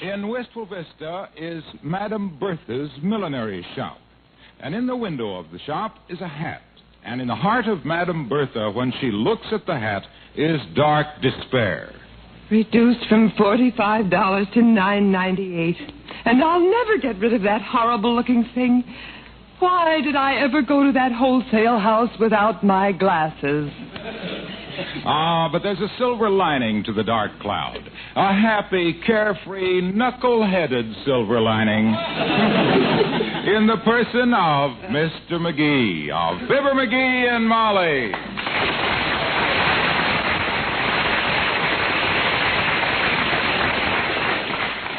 In Wistful Vista is Madame Bertha's millinery shop. And in the window of the shop is a hat. And in the heart of Madame Bertha, when she looks at the hat, is dark despair. Reduced from $45 to $9.98. And I'll never get rid of that horrible-looking thing. Why did I ever go to that wholesale house without my glasses? But there's a silver lining to the dark cloud. A happy, carefree, knuckle-headed silver lining. In the person of Mr. McGee, of Fibber McGee and Molly.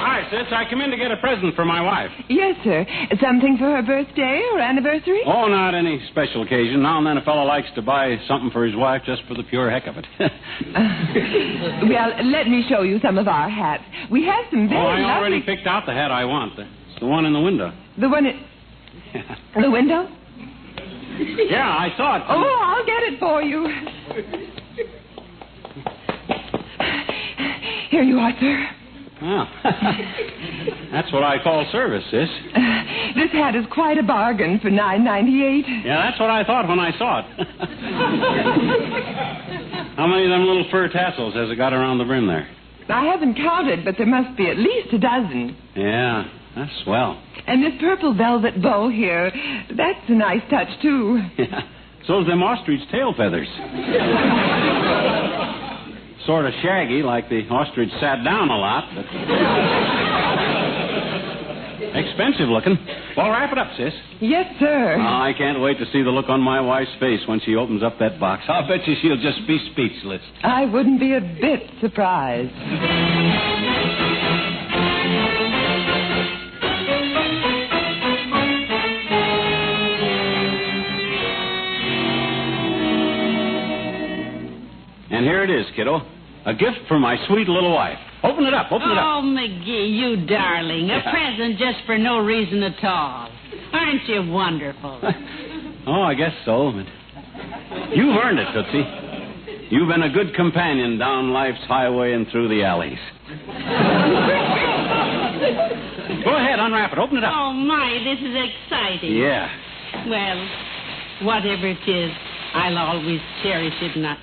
Hi, sis. I come in to get a present for my wife. Yes, sir. Something for her birthday or anniversary? Oh, not any special occasion. Now and then a fellow likes to buy something for his wife just for the pure heck of it. Well, let me show you some of our hats. We have some very lovely... I already picked out the hat I want. It's the one in the window. The one in... The window? Yeah, I saw it. Oh, I'll get it for you. Here you are, sir. Oh. That's what I call service, sis. This hat is quite a bargain for $9.98. Yeah, that's what I thought when I saw it. How many of them little fur tassels has it got around the brim there? I haven't counted, but there must be at least a dozen. Yeah, that's swell. And this purple velvet bow here, that's a nice touch, too. Yeah, so's them ostrich tail feathers. Sort of shaggy, like the ostrich sat down a lot, but expensive looking. Well, wrap it up, sis. Yes, sir. I can't wait to see the look on my wife's face when she opens up that box. I'll bet you she'll just be speechless. I wouldn't be a bit surprised. And here it is, kiddo. A gift for my sweet little wife. Open it up, open it up. Oh, McGee, you darling. A present just for no reason at all. Aren't you wonderful? Oh, I guess so. But you've earned it, Tootsie. You've been a good companion down life's highway and through the alleys. Go ahead, unwrap it. Open it up. Oh, my, this is exciting. Yeah. Well, whatever it is, I'll always cherish it and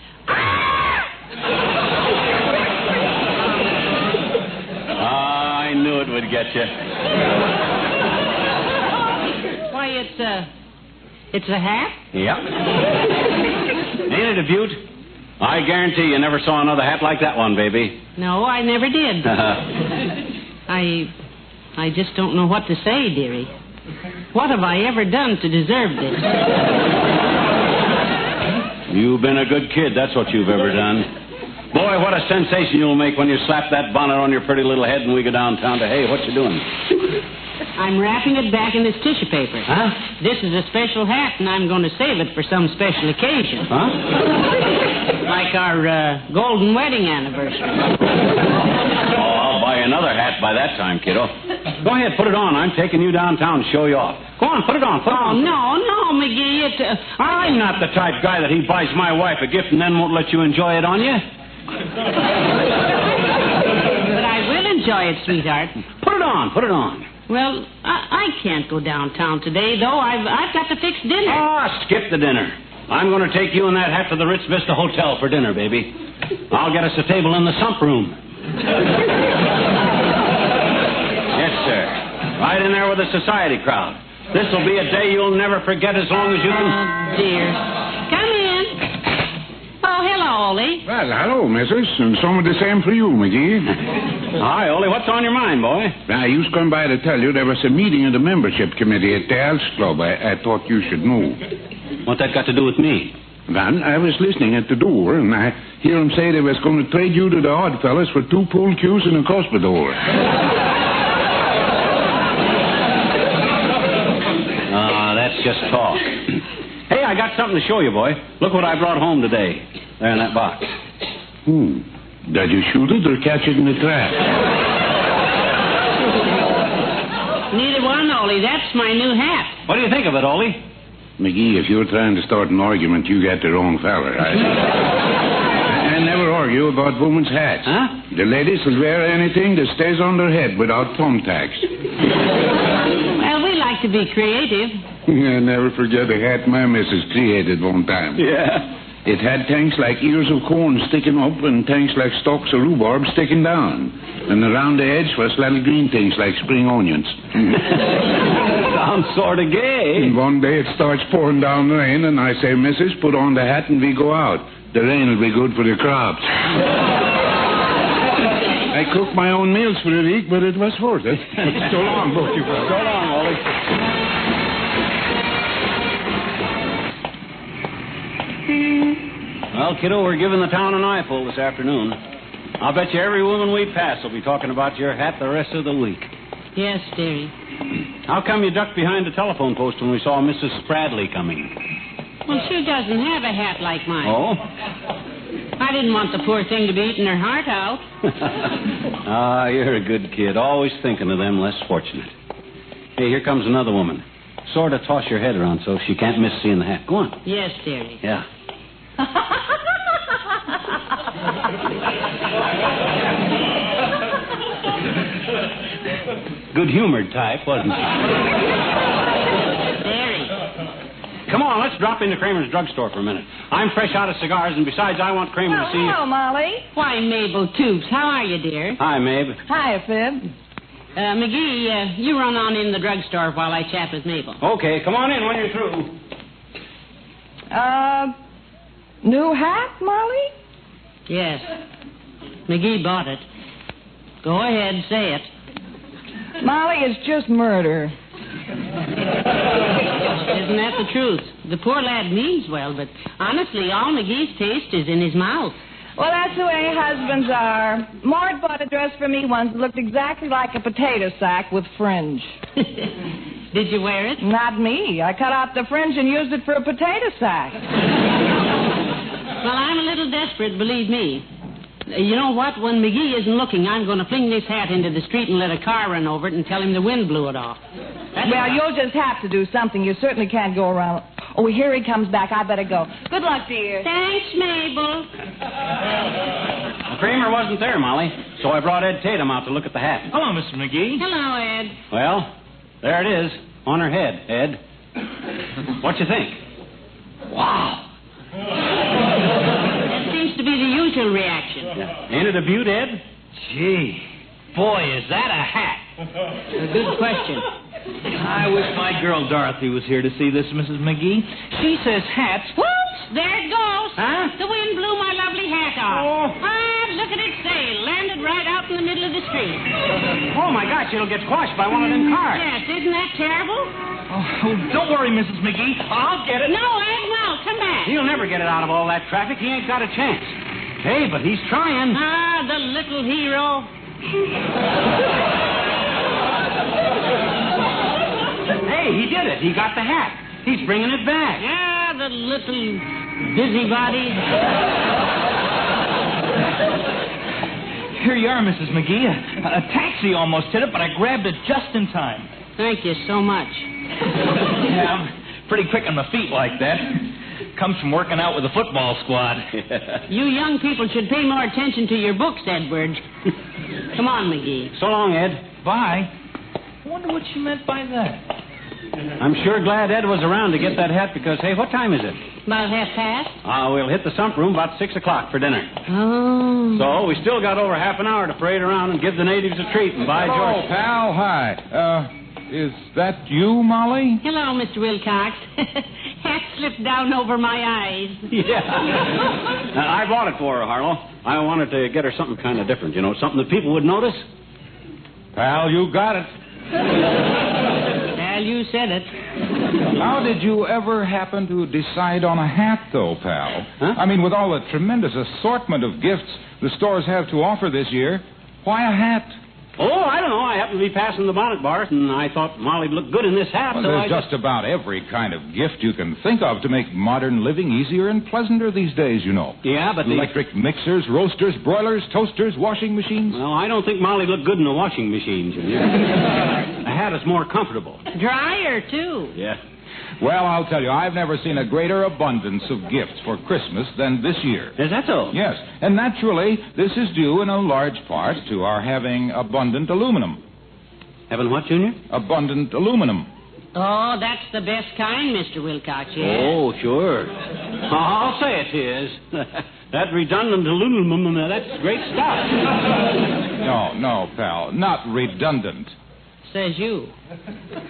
I knew it would get you. Why, it's a hat? Yep. Ain't it a beaut? I guarantee you never saw another hat like that one, baby. No, I never did. I just don't know what to say, dearie. What have I ever done to deserve this? You've been a good kid, that's what you've ever done. Boy, what a sensation you'll make when you slap that bonnet on your pretty little head and we go downtown to, hey, what you doing? I'm wrapping it back in this tissue paper. Huh? This is a special hat, and I'm going to save it for some special occasion. Huh? Like our golden wedding anniversary. Oh, I'll buy another hat by that time, kiddo. Go ahead, put it on. I'm taking you downtown to show you off. Go on, put it on, put it on. No, McGee, I'm not the type guy that he buys my wife a gift and then won't let you enjoy it on you. But I will enjoy it, sweetheart. Put it on, put it on. Well, I can't go downtown today, though. I've got to fix dinner. Skip the dinner. I'm going to take you and that hat to the Ritz Vista Hotel for dinner, baby. I'll get us a table in the sump room. Yes, sir. Right in there with the society crowd. This will be a day you'll never forget as long as you can... Oh, dear. Come in. Oh, hello, Ollie. Well, hello, missus, and some of the same for you, McGee. Hi, Ollie. What's on your mind, boy? I used to come by to tell you there was a meeting of the membership committee at the Elks Club. I thought you should know. What's that got to do with me? Well, I was listening at the door, and I hear them say they was going to trade you to the Odd Fellas for 2 pool cues and a cuspidor. That's just talk. Hey, I got something to show you, boy. Look what I brought home today. There in that box. Did you shoot it or catch it in the trap? Neither one, Ollie. That's my new hat. What do you think of it, Ollie? McGee, if you're trying to start an argument, you got the wrong fella. I never argue about women's hats. Huh? The ladies will wear anything that stays on their head without thumbtacks. Well, we like to be creative. I never forget a hat my missus created one time. Yeah. It had things like ears of corn sticking up and things like stalks of rhubarb sticking down. And around the edge was little green things like spring onions. Sounds sort of gay. And one day it starts pouring down rain, and I say, Missus, put on the hat and we go out. The rain will be good for the crops. I cooked my own meals for a week, but it was worth it. So long, both you fellas. So long, Wally. Well, kiddo, we're giving the town an eyeful this afternoon. I'll bet you every woman we pass will be talking about your hat the rest of the week. Yes, dearie. How come you ducked behind the telephone post when we saw Mrs. Spradley coming? Well, she doesn't have a hat like mine. Oh? I didn't want the poor thing to be eating her heart out. Ah, you're a good kid, always thinking of them less fortunate. Hey, here comes another woman. Sort of toss your head around so she can't miss seeing the hat. Go on. Yes, dearie. Yeah. Good-humored type, wasn't she? Dearie. Come on, let's drop into Kramer's drugstore for a minute. I'm fresh out of cigars, and besides, I want Kramer to see you. Hello, Molly. Why, Mabel Tubes, how are you, dear? Hi, Mabe. Hiya, Fib. McGee, you run on in the drugstore while I chat with Mabel. Okay, come on in when you're through. New hat, Molly? Yes. McGee bought it. Go ahead, say it. Molly, it's just murder. Isn't that the truth? The poor lad means well, but honestly, all McGee's taste is in his mouth. Well, that's the way husbands are. Mort bought a dress for me once that looked exactly like a potato sack with fringe. Did you wear it? Not me. I cut out the fringe and used it for a potato sack. Well, I'm a little desperate, believe me. You know what? When McGee isn't looking, I'm going to fling this hat into the street and let a car run over it and tell him the wind blew it off. Well, you'll just have to do something. You certainly can't go around. Oh, here he comes back. I better go. Good luck, dear. Thanks, Mabel. Kramer wasn't there, Molly, so I brought Ed Tatum out to look at the hat. Hello, Mr. McGee. Hello, Ed. Well, there it is, on her head, Ed. What you think? Wow. That seems to be the usual reaction. Yeah. Ain't it a beaut, Ed? Gee, boy, is that a hat. A good question. I wish my girl Dorothy was here to see this, Mrs. McGee. She says hats... Whoops! There it goes. Huh? The wind blew my lovely hat off. Oh. Look at it sail. Landed right out in the middle of the street. Oh, my gosh, it'll get squashed by one of them cars. Yes, isn't that terrible? Oh, don't worry, Mrs. McGee. I'll get it. No, Ed, no. Come back. He'll never get it out of all that traffic. He ain't got a chance. Hey, but he's trying. Ah, the little hero. Hey, he did it. He got the hat. He's bringing it back. Ah, the little busybody. Here you are, Mrs. McGee. A taxi almost hit it, but I grabbed it just in time. Thank you so much. Yeah, I'm pretty quick on my feet like that. Comes from working out with the football squad. You young people should pay more attention to your books, Edward. Come on, McGee. So long, Ed. Bye. I wonder what she meant by that. I'm sure glad Ed was around to get that hat because, hey, what time is it? About 1:30. We'll hit the sump room about 6 o'clock for dinner. Oh. So we still got over half an hour to parade around and give the natives a treat and buy Hello, George. pal. Hi. Is that you, Molly? Hello, Mr. Wilcox. Hat slipped down over my eyes. Yeah. I bought it for her, Harlow. I wanted to get her something kind of different, you know, something that people would notice. Pal, you got it. Well, you said it. How did you ever happen to decide on a hat, though, pal? Huh? I mean, with all the tremendous assortment of gifts the stores have to offer this year, why a hat? Oh, I don't know. I happened to be passing the bonnet bars, and I thought Molly'd look good in this hat, Well, so there's just about every kind of gift you can think of to make modern living easier and pleasanter these days, you know. Yeah, but Electric mixers, roasters, broilers, toasters, washing machines. Well, I don't think Molly looked good in a washing machine, Junior. A hat is more comfortable. Dryer, too. Yeah. Well, I'll tell you, I've never seen a greater abundance of gifts for Christmas than this year. Is that so? Yes, and naturally, this is due in a large part to our having abundant aluminum. Having what, Junior? Abundant aluminum. Oh, that's the best kind, Mr. Wilcox, yes. Oh, sure. I'll say it is. That redundant aluminum, that's great stuff. No, pal, not redundant. Says you.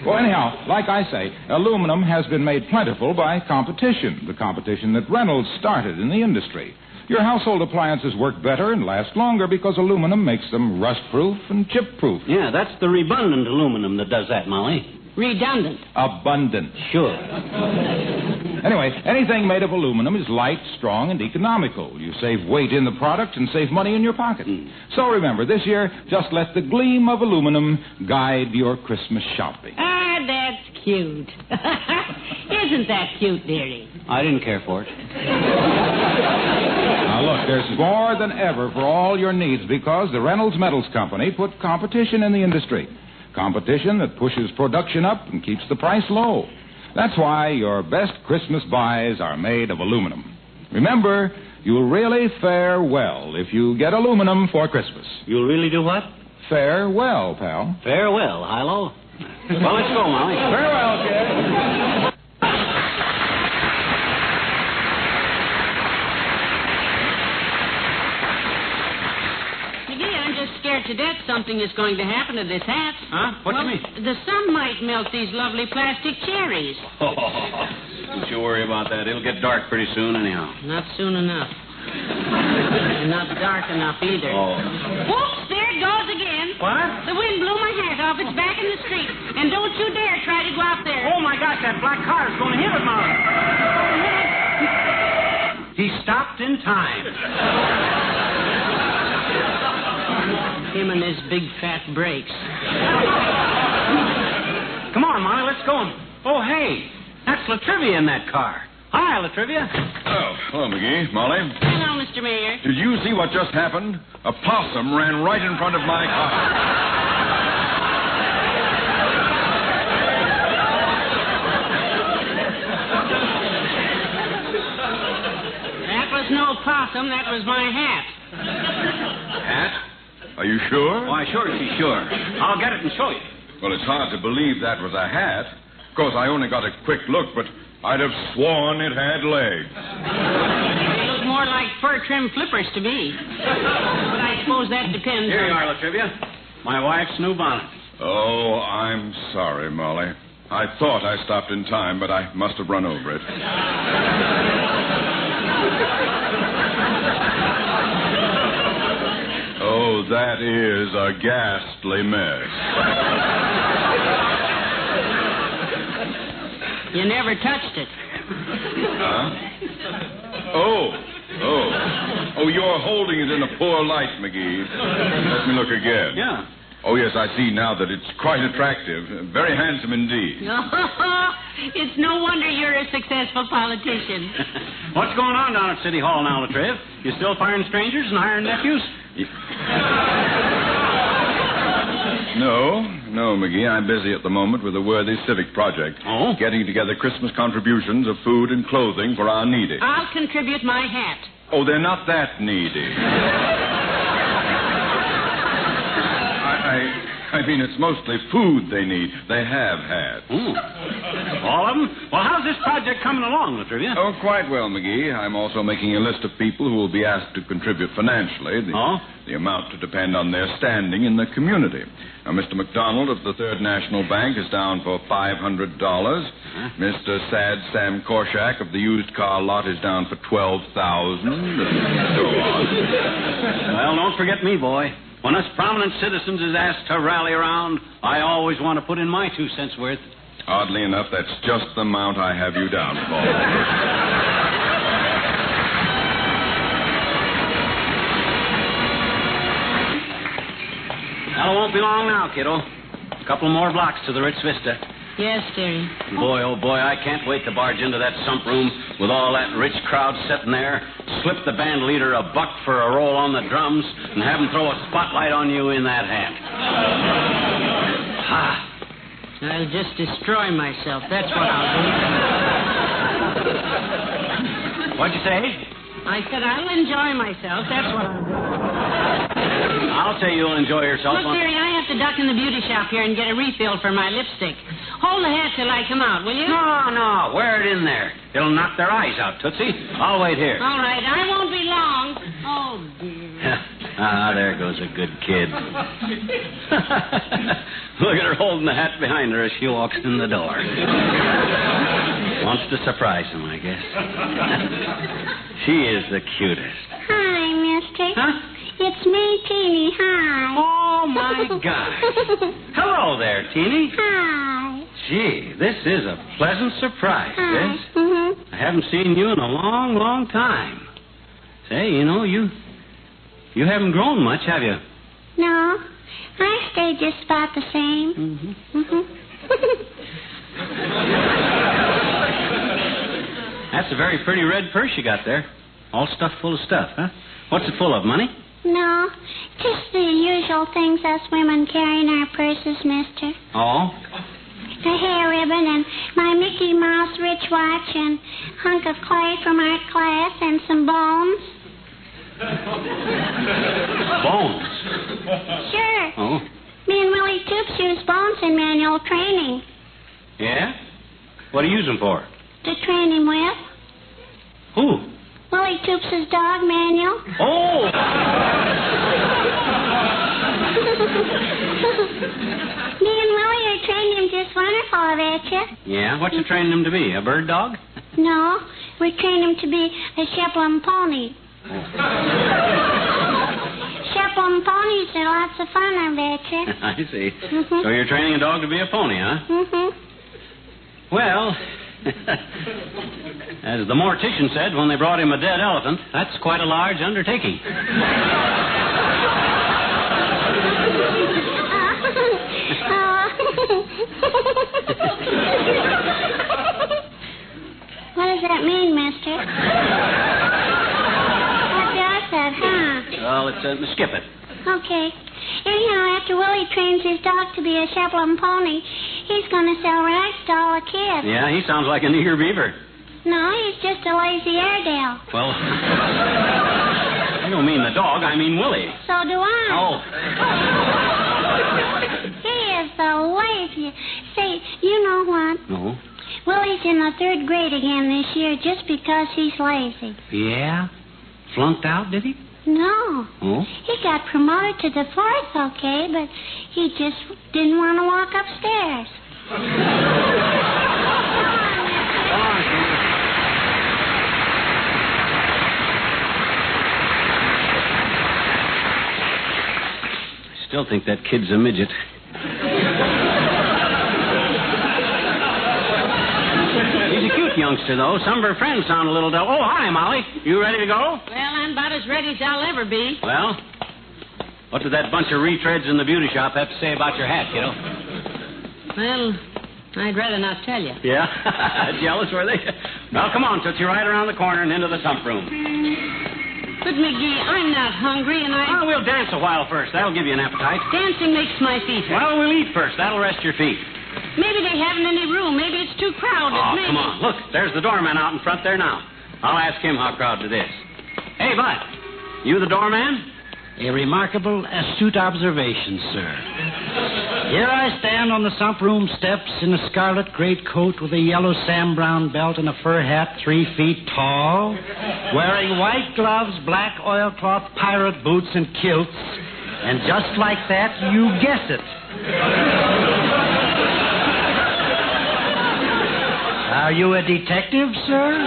Well, anyhow, like I say, aluminum has been made plentiful by competition, the competition that Reynolds started in the industry. Your household appliances work better and last longer because aluminum makes them rust-proof and chip-proof. Yeah, that's the redundant aluminum that does that, Molly. Redundant. Abundant. Sure. Anyway, anything made of aluminum is light, strong, and economical. You save weight in the product and save money in your pocket. So remember, this year, just let the gleam of aluminum guide your Christmas shopping. Ah, that's cute. Isn't that cute, dearie? I didn't care for it. Now, look, there's more than ever for all your needs because the Reynolds Metals Company put competition in the industry. Competition that pushes production up and keeps the price low. That's why your best Christmas buys are made of aluminum. Remember, you'll really fare well if you get aluminum for Christmas. You'll really do what? Fare well, pal. Farewell, Hilo. Well, let's go, Molly. Farewell, kid. Scared to death something is going to happen to this hat. Huh? What do you mean? The sun might melt these lovely plastic cherries. Oh, don't you worry about that. It'll get dark pretty soon anyhow. Not soon enough. Not dark enough either. Oh. Whoops, there it goes again. What? The wind blew my hat off. It's back in the street. And don't you dare try to go out there. Oh, my gosh, that black car is going to hit it, Molly. He stopped in time. Him and his big fat brakes. Come on, Molly, let's go. Oh, hey, that's Latrivia in that car. Hi, Latrivia. Oh, hello, McGee. Molly. Hello, Mr. Mayor. Did you see what just happened? A possum ran right in front of my car. That was no possum. That was my hat. Hat? Are you sure? Why, sure, she's sure. I'll get it and show you. Well, it's hard to believe that was a hat. Of course, I only got a quick look, but I'd have sworn it had legs. They look more like fur-trimmed flippers to me. But I suppose that depends Here on... you are, Latrivia. My wife's new bonnet. Oh, I'm sorry, Molly. I thought I stopped in time, but I must have run over it. Oh, that is a ghastly mess. You never touched it. Huh? Oh, you're holding it in a poor light, McGee. Let me look again. Yeah. Oh, yes, I see now that it's quite attractive. Very handsome indeed. It's no wonder you're a successful politician. What's going on down at City Hall now, Latriv? You still firing strangers and hiring nephews? No, McGee. I'm busy at the moment with a worthy civic project. Oh? Getting together Christmas contributions of food and clothing for our needy. I'll contribute my hat. Oh, they're not that needy. I mean, it's mostly food they need. They have had. All of them? Well, how's this project coming along, Latrivia? Oh, quite well, McGee. I'm also making a list of people who will be asked to contribute financially. The amount to depend on their standing in the community. Now, Mr. McDonald of the Third National Bank is down for $500. Mr. Sad Sam Korshak of the used car lot is down for $12,000, and so on. Well, don't forget me, boy. When us prominent citizens is asked to rally around, I always want to put in my 2 cents worth. Oddly enough, that's just the amount I have you down for. Well, it won't be long now, kiddo. A couple more blocks to the Ritz Vista. Yes, dearie. Boy, oh boy, I can't wait to barge into that sump room with all that rich crowd sitting there, slip the band leader $1 for a roll on the drums, and have him throw a spotlight on you in that hat. I'll just destroy myself. That's what I'll do. What'd you say? I said I'll enjoy myself. That's what I'll do. I'll say you'll enjoy yourself. Look, dearie, I have to duck in the beauty shop here and get a refill for my lipstick. Hold the hat till I come out, will you? No. Wear it in there. It'll knock their eyes out, Tootsie. I'll wait here. All right. I won't be long. Oh, dear. There goes a good kid. Look at her holding the hat behind her as she walks in the door. Wants to surprise him, I guess. She is the cutest. Hi, mister. Huh? It's me, Teeny. Hi. Oh, my gosh. Hello there, Teeny. Hi. Gee, this is a pleasant surprise, Hi. this. Mm-hmm. I haven't seen you in a long, long time. Say, you haven't grown much, have you? No, I stay just about the same. Mm-hmm. That's a very pretty red purse you got there. All stuffed full of stuff, huh? What's it full of, money? No, just the usual things us women carry in our purses, mister. Oh? A hair ribbon and my Mickey Mouse rich watch and hunk of clay from art class and some bones. Bones? Sure. Oh? Me and Willie Toops use bones in manual training. Yeah? What do you use them for? To train him with. Who? Willie Toops' dog manual. Oh! Me and Willie are training him just wonderful, I bet you. Yeah? What you training him to be? A bird dog? No, we train him to be a Sheplin pony. Sheplin ponies are lots of fun, I bet you. I see. Mhm. So you're training a dog to be a pony, huh? Mm-hmm. Well, as the mortician said when they brought him a dead elephant, that's quite a large undertaking. What does that mean, mister? What does that, huh? Well, it's skip it. Okay. Anyhow, after Willie trains his dog to be a Sheplin pony, he's going to sell rags to all the kids. Yeah, he sounds like an eager beaver. No, he's just a lazy Airedale. Well, I don't mean the dog, I mean Willie. So do I. Oh. He is the laziest. Say, you know what? No. Willie's in the 3rd grade again this year just because he's lazy. Yeah? Flunked out, did he? No. Oh? He got promoted to the 4th, okay, but he just didn't want to walk upstairs. I still think that kid's a midget. He's a cute youngster, though. Some of her friends sound a little dull. Oh, hi, Molly. You ready to go? Well, I'm about as ready as I'll ever be. Well, what did that bunch of retreads in the beauty shop have to say about your hat, kiddo? Well, I'd rather not tell you. Yeah? Jealous, were they? Well, come on, Tootsie, right around the corner and into the sump room. But, McGee, I'm not hungry, and Well, we'll dance a while first. That'll give you an appetite. Dancing makes my feet hurt. Well, we'll eat first. That'll rest your feet. Maybe they haven't any room. Maybe it's too crowded. Oh, Maybe... come on. Look, there's the doorman out in front there now. I'll ask him how crowded it is. Hey, Bud, you the doorman? A remarkable, astute observation, sir. Here I stand on the sump room steps in a scarlet greatcoat with a yellow Sam Brown belt and a fur hat 3 feet tall, wearing white gloves, black oilcloth pirate boots, and kilts. And just like that, you guess it. Are you a detective, sir?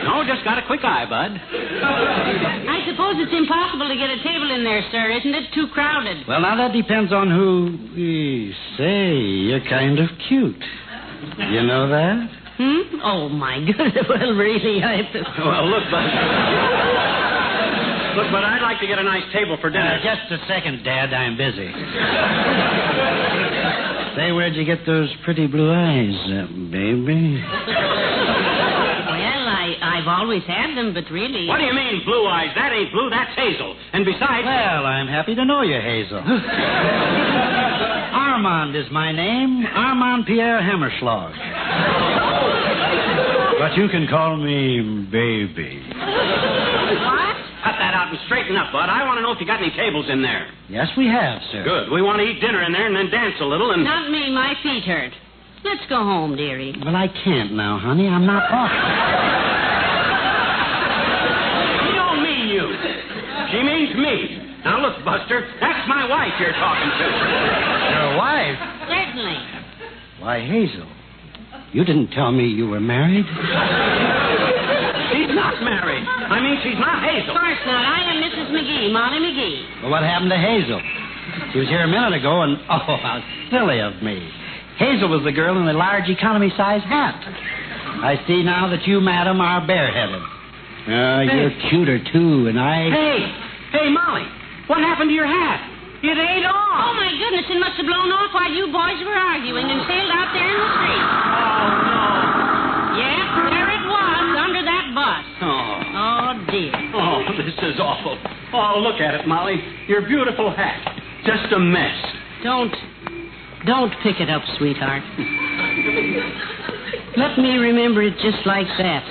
No, just got a quick eye, Bud. I suppose it's impossible to get a table in there, sir. Isn't it too crowded? Well, now that depends on who... Say, you're kind of cute. You know that? Oh, my goodness. Well, really, Well, look, Bud. Look, Bud, I'd like to get a nice table for dinner. Just a second, Dad. I'm busy. Say, where'd you get those pretty blue eyes, baby? Well, I I've always had them, but really... What do you mean, blue eyes? That ain't blue, that's Hazel. And besides... Well, I'm happy to know you, Hazel. Armand is my name. Armand Pierre Hammerschlag. But you can call me baby. What? Cut that out and straighten up, Bud. I want to know if you got any tables in there. Yes, we have, sir. Good. We want to eat dinner in there and then dance a little and... Not me. My feet hurt. Let's go home, dearie. Well, I can't now, honey. I'm not off. She don't mean you. She means me. Now, look, Buster, that's my wife you're talking to. Your wife? Certainly. Why, Hazel, you didn't tell me you were married. She's not married. I mean, she's not Hazel. Of course not. I am Mrs. McGee, Molly McGee. Well, what happened to Hazel? She was here a minute ago, and oh, how silly of me. Hazel was the girl in the large economy-size hat. I see now that you, madam, are bareheaded. You're cuter, too, and I... Hey, Molly, what happened to your hat? It ain't off. Oh, my goodness, it must have blown off while you boys were arguing and sailed out there in the street. Oh, no. Yeah, there it was, under that bus. Oh, dear. Oh, this is awful. Oh, look at it, Molly. Your beautiful hat. Just a mess. Don't pick it up, sweetheart. Let me remember it just like that.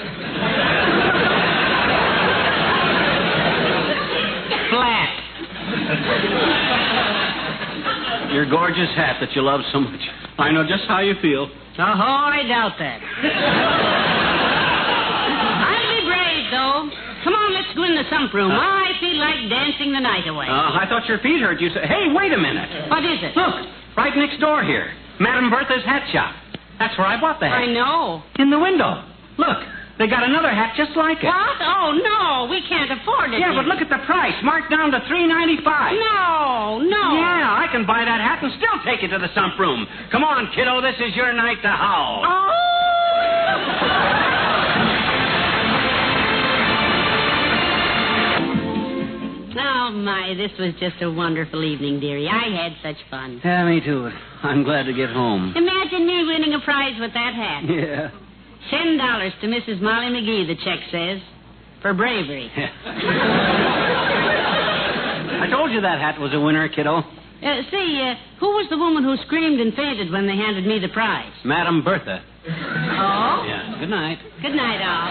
Flat. Your gorgeous hat that you love so much. I know just how you feel. Oh, I doubt that. I'll be brave, though. Come on, let's go in the sump room. I feel like dancing the night away. I thought your feet hurt. You said, hey, wait a minute. What is it? Look, right next door here. Madame Bertha's hat shop. That's where I bought the hat. I know. In the window. Look, they got another hat just like it. What? Oh, no, we can't afford it. Yeah, but look at the price. Marked down to $3.95. No. Yeah, I can buy that hat and still take it to the sump room. Come on, kiddo, this is your night to howl. Oh! Oh, my, this was just a wonderful evening, dearie. I had such fun. Yeah, me too. I'm glad to get home. Imagine me winning a prize with that hat. Yeah. $10 to Mrs. Molly McGee, the check says, for bravery. I told you that hat was a winner, kiddo. Who was the woman who screamed and fainted when they handed me the prize? Madame Bertha. Oh? Yeah. Good night. Good night, all.